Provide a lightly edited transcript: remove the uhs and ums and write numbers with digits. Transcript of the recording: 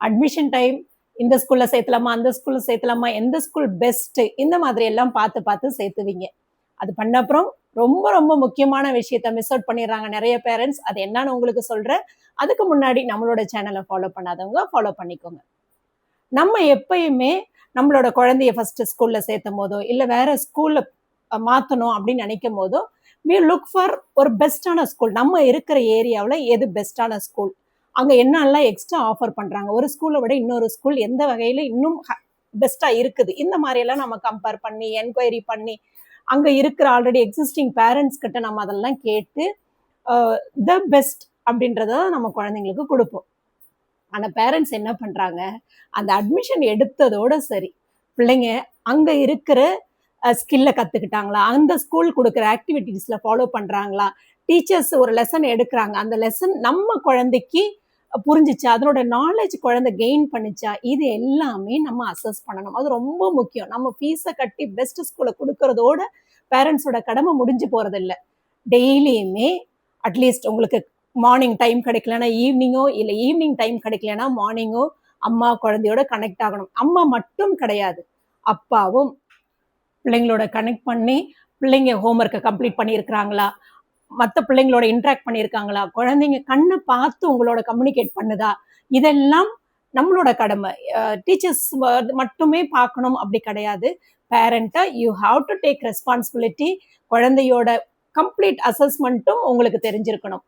Admission time இந்த ஸ்கூல்ல சேர்த்தலாமா, அந்த ஸ்கூல்ல சேர்த்தலாமா, எந்த ஸ்கூல் பெஸ்ட், இந்த மாதிரி எல்லாம் பார்த்து பார்த்து சேர்த்துவீங்க. அது பண்ண அப்புறம் ரொம்ப ரொம்ப முக்கியமான விஷயத்த மிஸ் அவுட் பண்ணிடுறாங்க நிறைய பேரண்ட்ஸ். அது என்னன்னு உங்களுக்கு சொல்றேன். அதுக்கு முன்னாடி நம்மளோட சேனலை ஃபாலோ பண்ணாதவங்க ஃபாலோ பண்ணிக்கோங்க. நம்ம எப்பயுமே நம்மளோட குழந்தைய ஃபர்ஸ்ட் ஸ்கூல்ல சேர்த்தும் போதோ இல்ல வேற ஸ்கூல்ல மாத்தணும் அப்படின்னு நினைக்கும் போதோ we look for ஒரு பெஸ்டான ஸ்கூல். நம்ம இருக்கிற ஏரியாவில் எது பெஸ்டான ஸ்கூல், அங்க என்னெல்லாம் எக்ஸ்ட்ரா ஆஃபர் பண்றாங்க, ஒரு ஸ்கூலை விட இன்னொரு ஸ்கூல் எந்த வகையில இன்னும் பெஸ்டா இருக்குது, இந்த மாதிரி எல்லாம் நம்ம கம்பேர் பண்ணி என்கொயரி பண்ணி அங்க இருக்கிற ஆல்ரெடி எக்ஸிஸ்டிங் பேரண்ட்ஸ் கிட்ட நம்ம அதெல்லாம் கேட்டு த பெஸ்ட் அப்படின்றத நம்ம குழந்தைங்களுக்கு கொடுப்போம். ஆனா பேரண்ட்ஸ் என்ன பண்றாங்க, அந்த அட்மிஷன் எடுத்ததோட சரி, பிள்ளைங்க அங்க இருக்கிற ஸ்கில்ல கத்துக்கிட்டாங்களா, அந்த ஸ்கூல் கொடுக்குற ஆக்டிவிட்டீஸ்ல ஃபாலோ பண்றாங்களா, டீச்சர்ஸ் ஒரு லெசன் எடுக்கிறாங்க, அந்த லெசன் நம்ம குழந்தைக்கு புரிஞ்சிச்சா, அதனோட நாலேஜ் குழந்தை கெயின் பண்ணிச்சா, இது எல்லாமே நம்ம அசஸ் பண்ணணும். அது ரொம்ப முக்கியம். நம்ம ஃபீஸை கட்டி பெஸ்ட் ஸ்கூலை கொடுக்கறதோட பேரண்ட்ஸோட கடமை முடிஞ்சு போறதில்லை. டெய்லியுமே அட்லீஸ்ட் உங்களுக்கு மார்னிங் டைம் கிடைக்கலன்னா ஈவினிங்கோ இல்லை ஈவினிங் டைம் கிடைக்கலன்னா மார்னிங்கோ அம்மா குழந்தையோட கனெக்ட் ஆகணும். அம்மா மட்டும் கிடையாது, அப்பாவும் பிள்ளைங்களோட கனெக்ட் பண்ணி பிள்ளைங்க ஹோம்ஒர்க்கை கம்ப்ளீட் பண்ணியிருக்கிறாங்களா, மற்ற பிள்ளைங்களோட இன்ட்ராக்ட் பண்ணியிருக்காங்களா, குழந்தைங்க கண்ணை பார்த்து உங்களோட கம்யூனிகேட் பண்ணுதா, இதெல்லாம் நம்மளோட கடமை. டீச்சர்ஸ் மட்டுமே பார்க்கணும் அப்படி கிடையாது. பேரண்டா you have to take responsibility. குழந்தையோட கம்ப்ளீட் அசஸ்மெண்ட்டும் உங்களுக்கு தெரிஞ்சிருக்கணும்.